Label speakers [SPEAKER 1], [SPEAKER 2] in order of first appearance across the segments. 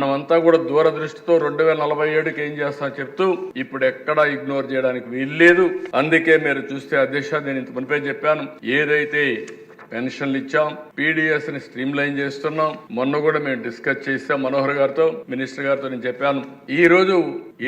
[SPEAKER 1] మనమంతా కూడా దూరదృష్టితో 2047కి ఏం చేస్తాం చెప్తూ ఇప్పుడు ఎక్కడా ఇగ్నోర్ చేయడానికి వీల్లేదు. అందుకే మీరు చూస్తే అధ్యక్ష, నేను ఇంత మునిపే చెప్పాను, ఏదైతే పెన్షన్లు ఇచ్చాం, పీడీఎస్ ని స్ట్రీమ్ లైన్ చేస్తున్నాం. మొన్న కూడా మేము డిస్కస్ చేసాం మనోహర్ గారితో, మినిస్టర్ గారితో. నేను చెప్పాను, ఈ రోజు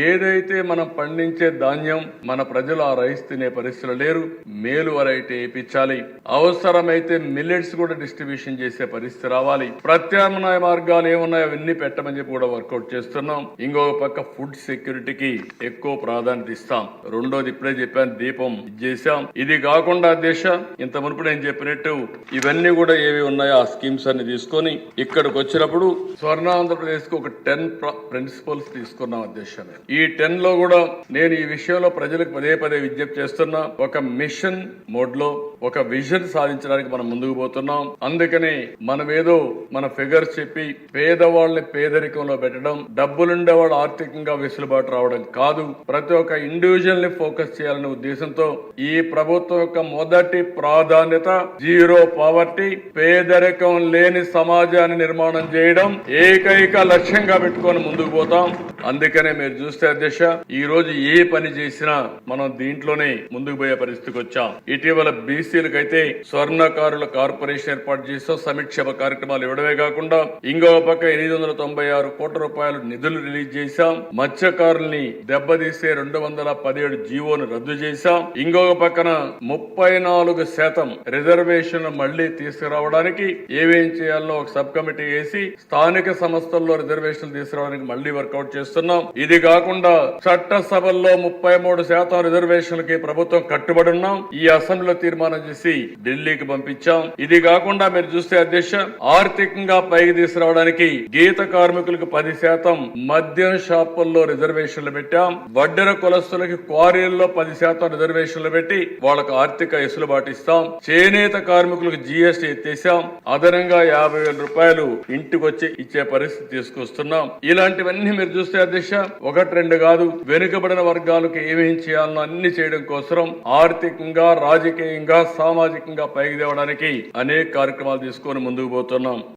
[SPEAKER 1] ఏదైతే మనం పండించే ధాన్యం మన ప్రజలు ఆ రైస్ తినే పరిస్థితులు లేరు, మేలు వెరైటీ వేయించాలి. అవసరమైతే మిల్లెట్స్ కూడా డిస్ట్రిబ్యూషన్ చేసే పరిస్థితి రావాలి. ప్రత్యామ్నాయ మార్గాలు ఏమున్నాయో అవన్నీ పెట్టమని చెప్పి కూడా వర్కౌట్ చేస్తున్నాం. ఇంకొక పక్క ఫుడ్ సెక్యూరిటీకి ఎక్కువ ప్రాధాన్యత ఇస్తాం. రెండోది ఇప్పుడే చెప్పాను, దీపం చేశాం. ఇది కాకుండా దేశ ఇంత మునుపు నేను చెప్పినట్టు ఇవన్నీ కూడా ఏవి ఉన్నాయో ఆ స్కీమ్స్ అన్ని తీసుకొని ఇక్కడికి వచ్చినప్పుడు స్వర్ణాంధ్రప్రదేశ్ కు ఒక 10 ప్రిన్సిపల్స్ తీసుకున్నాం అధ్యక్ష. ఈ 10 లో కూడా నేను ఈ విషయంలో ప్రజలకు పదే విజ్ఞప్తి చేస్తున్నా. ఒక మిషన్ మోడ్ లో ఒక విజన్ సాధించడానికి మనం ముందుకు పోతున్నాం. అందుకని మనం ఏదో మన ఫిగర్స్ చెప్పి పేదవాళ్ళని పేదరికంలో పెట్టడం, డబ్బులుండే వాళ్ళు ఆర్థికంగా వెసులుబాటు రావడం కాదు. ప్రతి ఒక్క ఇండివిజువల్ ని ఫోకస్ చేయాలనే ఉద్దేశంతో ఈ ప్రభుత్వం యొక్క మొదటి ప్రాధాన్యత జీరో పావర్టీ, పేదరికం లేని సమాజాన్ని నిర్మాణం చేయడం ఏకైక లక్ష్యంగా పెట్టుకొని ముందుకు పోతాం. అందుకనే మీరు చూస్తే అధ్యక్ష, ఈ రోజు ఏ పని చేసినా మనం దీంట్లోనే ముందుకు పోయే పరిస్థితికి వచ్చాం. ఇటీవల బీసీలకైతే స్వర్ణకారుల కార్పొరేషన్ ఏర్పాటు చేస్తూ సంక్షేమ కార్యక్రమాలు ఇవ్వడమే కాకుండా ఇంకో పక్క 896 కోట్ల రూపాయలు నిధులు రిలీజ్ చేశాం. మత్స్యకారుల్ని దెబ్బతీసే 217 జీవోను రద్దు చేశాం. ఇంకొక పక్కన 34% రిజర్వేషన్ మళ్లీ తీసుకురావడానికి ఏమేం చేయాలో ఒక సబ్ కమిటీ వేసి స్థానిక సంస్థల్లో రిజర్వేషన్లు తీసుకురావడానికి మళ్లీ వర్కౌట్ చేస్తున్నాం. ఇది కాకుండా చట్టసభల్లో 33% రిజర్వేషన్లకి ప్రభుత్వం కట్టుబడి ఉన్నాం. ఈ అసెంబ్లీలో తీర్మానం చేసి ఢిల్లీకి పంపించాం. ఇది కాకుండా మీరు చూస్తే అధ్యక్ష, ఆర్థికంగా పైకి తీసుకురావడానికి గీత కార్మికులకు 10%, మద్యం షాపుల్లో రిజర్వేషన్లు పెట్టాం. వడ్డెర కులస్తులకి క్వారీల్లో 10% రిజర్వేషన్లు పెట్టి వాళ్ళకు ఆర్థిక వెసులుబాటు ఇస్తాం. చేనేత కార్మికులకు జీఎస్టీ ఎత్తేసాం. అదనంగా 50,000 రూపాయలు ఇంటికి వచ్చి ఇచ్చే పరిస్థితి తీసుకొస్తున్నాం. ఇలాంటివన్నీ మీరు చూస్తే అధ్యక్ష, 1-2 కాదు, వెనుకబడిన వర్గాలకు ఏమేం చేయాలనో అన్ని చేయడం కోసం ఆర్థికంగా, రాజకీయంగా, సామాజికంగా పైకి తేవడానికి అనేక కార్యక్రమాలు తీసుకొని ముందుకు పోతున్నాం.